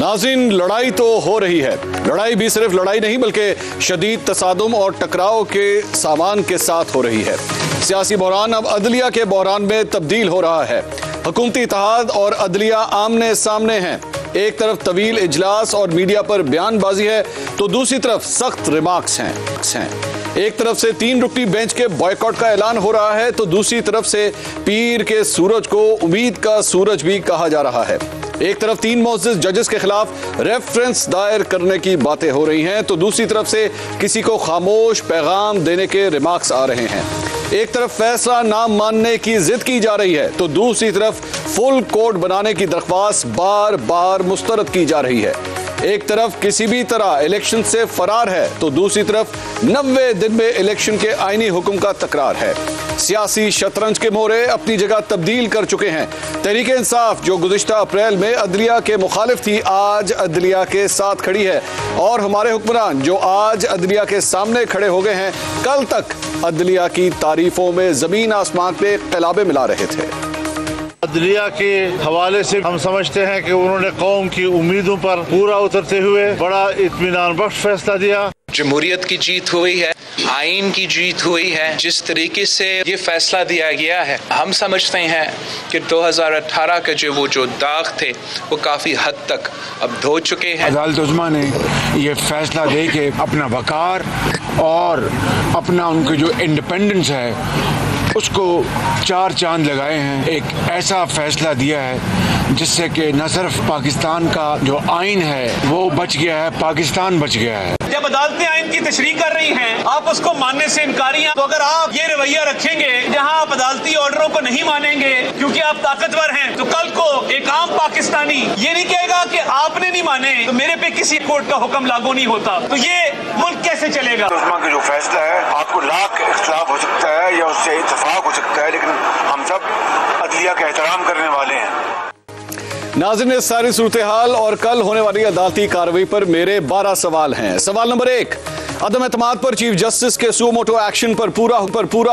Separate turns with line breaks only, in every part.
नाज़रीन, लड़ाई तो हो रही है। लड़ाई भी सिर्फ लड़ाई नहीं बल्कि शदीद तसादुम और टकराव के सामान के साथ हो रही है। सियासी बहरान अब अदलिया के बहरान में तब्दील हो रहा है। हुकूमती इत्तेहाद और अदलिया आमने सामने हैं। एक तरफ तवील इजलास और मीडिया पर बयानबाजी है तो दूसरी तरफ सख्त रिमार्क्स हैं। एक तरफ से 3 रुकनी बेंच के बॉयकॉट का ऐलान हो रहा है तो दूसरी तरफ से पीर के सूरज को उम्मीद का सूरज भी कहा जा रहा है। एक तरफ 3 मुअज़्ज़िज़ जजेस के खिलाफ रेफरेंस दायर करने की बातें हो रही हैं तो दूसरी तरफ से किसी को खामोश पैगाम देने के रिमार्क्स आ रहे हैं। एक तरफ फैसला ना मानने की जिद की जा रही है तो दूसरी तरफ फुल कोर्ट बनाने की दरख्वास्त बार बार मुस्तरद की जा रही है। एक तरफ किसी भी तरह इलेक्शन से फरार है तो दूसरी तरफ 90 दिन में इलेक्शन के आईनी हुक्म का तकरार है। सियासी शतरंज के मोहरे अपनी जगह तब्दील कर चुके हैं। तहरीक इंसाफ जो गुज़िश्ता अप्रैल में अदलिया के मुखालिफ थी आज अदलिया के साथ खड़ी है और हमारे हुक्मरान जो आज अदलिया के सामने खड़े हो गए हैं कल तक अदलिया की तारीफों में जमीन आसमान पे क़िलाबे मिला रहे थे।
अदलिया के हवाले से हम समझते हैं कि उन्होंने कौम की उम्मीदों पर पूरा उतरते हुए बड़ा इत्मीनान बख्श फैसला दिया।
जमहूरियत की जीत हुई है, आइन की जीत हुई है। जिस तरीके से ये फैसला दिया गया है हम समझते हैं कि 2018 के जो दाग थे वो काफ़ी हद तक अब धो चुके हैं।
अदालत उज़्मा ने ये फैसला दे के अपना वक़ार और अपना उनकी जो इंडिपेंडेंस है उसको 4 चांद लगाए हैं। एक ऐसा फैसला दिया है जिससे कि न सिर्फ पाकिस्तान का जो आइन है वो बच गया है, पाकिस्तान बच गया है।
जब अदालतें आइन की तशरीह कर रही हैं, आप उसको मानने से इनकारी हैं। तो अगर आप ये रवैया रखेंगे जहां आप अदालती ऑर्डरों को नहीं मानेंगे क्योंकि आप ताकतवर हैं, तो कल को एक आम पाकिस्तानी ये नहीं कहेगा कि आपने नहीं माने तो मेरे पे किसी कोर्ट का हुक्म लागू नहीं होता। तो ये मुल्क कैसे चलेगा?
उस्मा का जो फैसला है आपको लाख इख्तिलाफ हो सकता है या उससे इत्तेफाक हो सकता है, लेकिन हम सब अदलिया का एहतराम करने वाले हैं।
नाज़रीन, इस सारी सूरत हाल और कल होने वाली अदालती कार्रवाई पर मेरे 12 सवाल हैं। सवाल नंबर 1, अदम एतमाद पर चीफ जस्टिस के सुओ मोटो एक्शन पर पूरा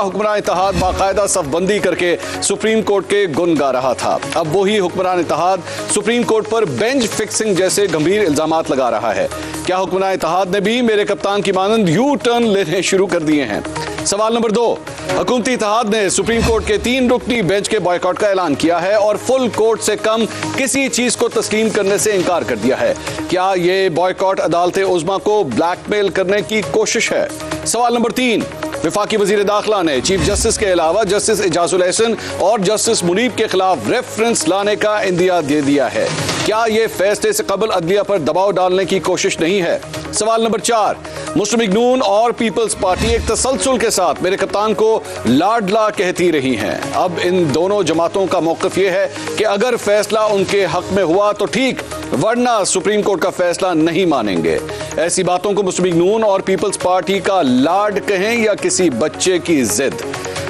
हुक्मरान इत्तेहाद बाकायदा सफबंदी करके सुप्रीम कोर्ट के गुण गा रहा था। अब वही हुक्मरान इत्तेहाद सुप्रीम कोर्ट पर बेंच फिक्सिंग जैसे गंभीर इल्जामात लगा रहा है। क्या हुक्मरान इत्तेहाद ने भी मेरे कप्तान की मानंद यू टर्न लेने शुरू कर दिए हैं? सवाल नंबर 2, हुकूमती इत्तेहाद ने सुप्रीम कोर्ट के 3 रुकनी बेंच के बॉयकॉट का ऐलान किया है और फुल कोर्ट से कम किसी चीज को तस्लीम करने से इनकार कर दिया है। क्या ये बॉयकॉट अदालत उज़्मा को ब्लैकमेल करने की कोशिश है? सवाल नंबर 3, वफाकी वजीर दाखिला ने चीफ जस्टिस के अलावा जस्टिस इजाजुल एहसन और जस्टिस मुनीब के खिलाफ रेफरेंस लाने का इंदिया दे दिया है। क्या ये फैसले से कबल अदलिया पर दबाव डालने की कोशिश नहीं है? सवाल नंबर 4, मुस्लिम लीग नून और पीपल्स पार्टी एक तसलसल के साथ मेरे कप्तान को लाडला कहती रही हैं। अब इन दोनों जमातों का मौक़िफ़ ये है कि अगर फैसला उनके हक में हुआ तो ठीक, वरना सुप्रीम कोर्ट का फैसला नहीं मानेंगे। ऐसी बातों को मुस्लिम लीग नून और पीपल्स पार्टी का लाड कहें या किसी बच्चे की जिद?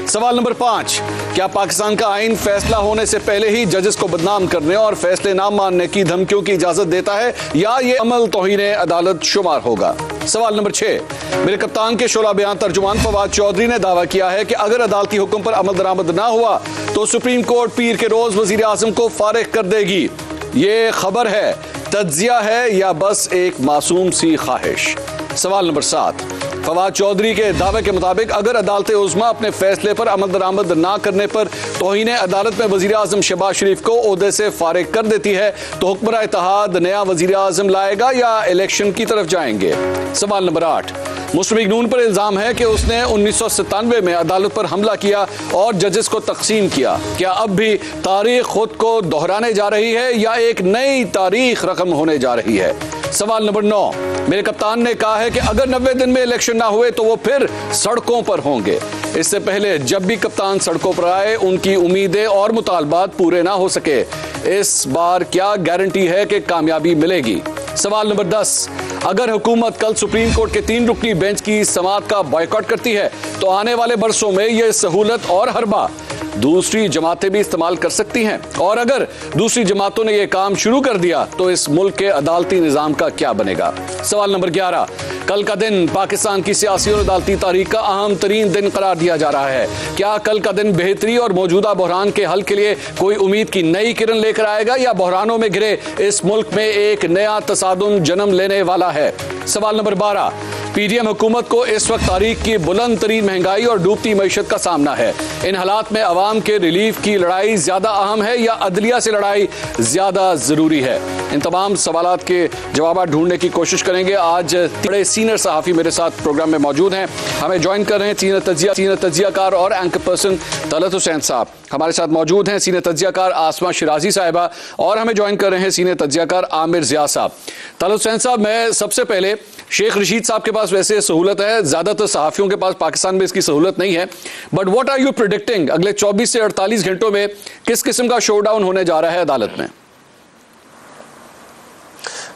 सवाल नंबर 5, क्या पाकिस्तान का आइन फैसला होने से पहले ही जजेस को बदनाम करने और फैसले ना मानने की धमकियों की इजाजत देता है या ये अमल तौहीन अदालत शुमार होगा? सवाल नंबर 6, मेरे कप्तान के शोला बयान तर्जुमान फवाद चौधरी ने दावा किया है कि अगर अदालती हुक्म पर अमल दरामद ना हुआ तो सुप्रीम कोर्ट पीर के रोज वजीर आजम को फारिग कर देगी। ये खबर है, तज्जिया है या बस एक मासूम सी ख्वाहिश? सवाल नंबर 7, फवाद चौधरी के दावे के मुताबिक अगर अदालत उज़्मा अपने फैसले पर अमल दरामद ना करने पर तौहीन अदालत में वज़ीर आज़म शहबाज शरीफ को ओहदे से फारिग कर देती है तो हुक्मरान इत्तेहाद नया वज़ीर आज़म लाएगा या इलेक्शन की तरफ जाएंगे? सवाल नंबर 8, मुस्लिम लीग नून पर इल्जाम है कि उसने 1997 में अदालत पर हमला किया और जजेस को तकसीम किया। क्या अब भी तारीख खुद को दोहराने जा रही है या एक नई तारीख रकम होने जा रही है? सवाल नंबर 9, मेरे कप्तान ने कहा है कि अगर 90 दिन में इलेक्शन ना हुए तो वो फिर सड़कों पर होंगे। इससे पहले जब भी कप्तान सड़कों पर आए उनकी उम्मीदें और मुतालबात पूरे ना हो सके। इस बार क्या गारंटी है कि कामयाबी मिलेगी? सवाल नंबर 10, अगर हुकूमत कल सुप्रीम कोर्ट के 3 रुकनी बेंच की समाअत का बॉयकॉट करती है तो आने वाले बरसों में यह सहूलत और हरबा दूसरी जमातें भी इस्तेमाल कर सकती हैं, और अगर दूसरी जमातों ने यह काम शुरू कर दिया तो इस मुल्क के अदालती निजाम का क्या बनेगा? सवाल नंबर 11, कल का दिन पाकिस्तान की सियासी और अदालती तारीख का अहम तरीन दिन करार दिया जा रहा है। क्या कल का दिन बेहतरी और मौजूदा बहरान के हल के लिए कोई उम्मीद की नई किरण लेकर आएगा या बहरानों में घिरे इस मुल्क में एक नया तसादुम जन्म लेने वाला है? सवाल नंबर 12, पीडीएम हुकूमत को इस वक्त तारीख की बुलंद तरीन महंगाई और डूबती मईशत का सामना है। इन हालात में अवाम के रिलीफ की लड़ाई ज्यादा अहम है या अदलिया से लड़ाई ज्यादा जरूरी है? इन तमाम सवालात के जवाब ढूंढने की कोशिश करेंगे। आज बड़े सीनियर सहाफ़ी मेरे साथ प्रोग्राम में मौजूद हैं। हमें ज्वाइन कर रहे हैं सीनियर तज्जियाकार और एंकर पर्सन तलत हुसैन साहब हमारे साथ मौजूद हैं, सीनियर तज्जियाकार आसमा शिराजी साहिबा, और हमें ज्वाइन कर रहे हैं सीनियर तज्जियाकार आमिर ज़िया साहब। तलत हुसैन साहब, मैं सबसे पहले शेख रशीद साहब के पास वैसे सहूलत है, ज्यादातर सहाफ़ियों के पास पाकिस्तान में इसकी सहूलत नहीं है, but what are you predicting अगले 24 से 48 घंटों में किस किस्म का शोडाउन होने जा रहा है अदालत में?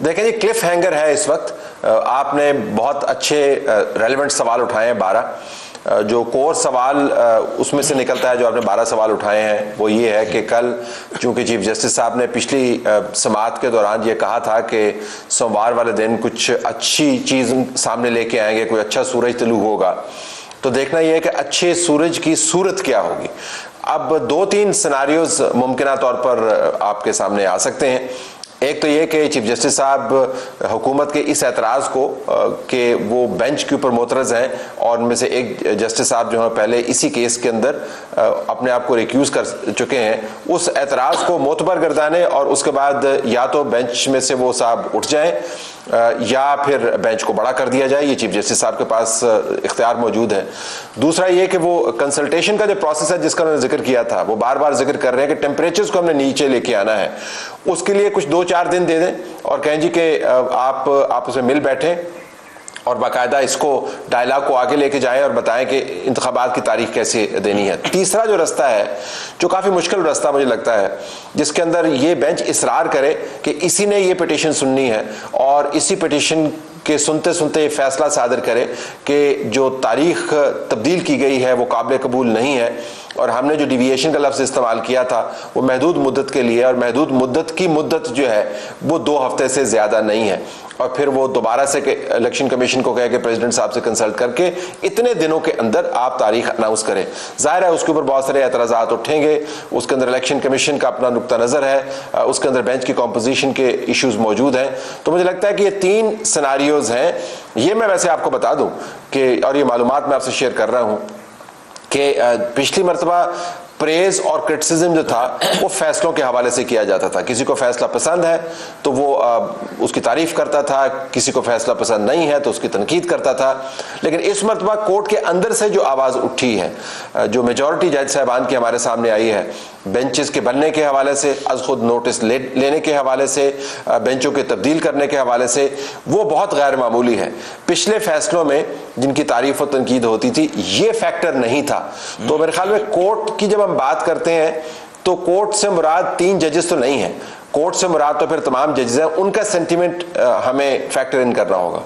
देखें जी, क्लिफ हैंगर है इस वक्त। आपने बहुत अच्छे रेलेवेंट सवाल उठाए हैं 12। जो कोर सवाल उसमें से निकलता है, जो आपने 12 सवाल उठाए हैं, वो ये है कि कल चूंकि चीफ जस्टिस साहब ने पिछली समाअत के दौरान ये कहा था कि सोमवार वाले दिन कुछ अच्छी चीज़ सामने लेके आएंगे, कोई अच्छा सूरज तलू होगा, तो देखना यह है कि अच्छे सूरज की सूरत क्या होगी। अब 2-3 सिनारियोज मुमकिन तौर पर आपके सामने आ सकते हैं। एक तो ये कि चीफ जस्टिस साहब हुकूमत के इस एतराज़ को कि वो बेंच के ऊपर मोतरज़ हैं, और उनमें से एक जस्टिस साहब जो है पहले इसी केस के अंदर अपने आप को रिक्यूज कर चुके हैं, उस एतराज़ को मोतबर गर्दाने और उसके बाद या तो बेंच में से वो साहब उठ जाएं या फिर बेंच को बड़ा कर दिया जाए। ये चीफ जस्टिस साहब के पास इख्तियार मौजूद है। दूसरा ये कि वो कंसल्टेशन का जो प्रोसेस है जिसका उन्होंने जिक्र किया था, वो बार बार जिक्र कर रहे हैं कि टेम्परेचर्स को हमने नीचे लेके आना है, उसके लिए कुछ 2-4 दिन दे दें और कहें जी कि आप आपस में मिल बैठें और बाकायदा इसको डायलॉग को आगे लेके जाएं और बताएं कि इंतखाबात की तारीख कैसे देनी है। तीसरा जो रास्ता है, जो काफ़ी मुश्किल रास्ता मुझे लगता है, जिसके अंदर ये बेंच इसरार करे कि इसी ने ये पिटीशन सुननी है और इसी पिटीशन के सुनते सुनते ये फैसला सादर करे कि जो तारीख तब्दील की गई है वो काबिल कबूल नहीं है, और हमने जो डिविएशन का लफ्ज़ इस्तेमाल किया था वो महदूद मुद्दत के लिए, और महदूद मुद्दत की मुद्दत जो है वो 2 हफ्ते से ज़्यादा नहीं है, और फिर वो दोबारा से इलेक्शन कमीशन को कहे कि प्रेसिडेंट साहब से कंसल्ट करके इतने दिनों के अंदर आप तारीख अनाउंस करें। जाहिर है उसके ऊपर बहुत सारे एतराज़ात उठेंगे, उसके अंदर इलेक्शन कमीशन का अपना नुक्ता नज़र है, उसके अंदर बेंच की कॉम्पोजिशन के इश्यूज़ मौजूद हैं। तो मुझे लगता है कि ये 3 सिनारियोज़ हैं। ये मैं वैसे आपको बता दूँ कि, और ये मालूमात मैं आपसे शेयर कर रहा हूँ कि पिछली मरतबा प्रेज और क्रिटिसिज्म जो था वो फैसलों के हवाले से किया जाता था। किसी को फैसला पसंद है तो वो उसकी तारीफ करता था, किसी को फैसला पसंद नहीं है तो उसकी तनकीद करता था। लेकिन इस मरतबा कोर्ट के अंदर से जो आवाज़ उठी है, जो मेजॉरिटी जज साहबान की हमारे सामने आई है, बेंचेस के बनने के हवाले से, अज खुद नोटिस लेने के हवाले से, बेंचों के तब्दील करने के हवाले से, वो बहुत गैर मामूली है। पिछले फैसलों में जिनकी तारीफ और तनकीद होती थी ये फैक्टर नहीं था। तो मेरे ख्याल में कोर्ट की जब हम बात करते हैं तो कोर्ट से मुराद 3 जजेस तो नहीं है, कोर्ट से मुराद तो फिर तमाम जजेस हैं, उनका सेंटिमेंट हमें फैक्टर इन करना होगा।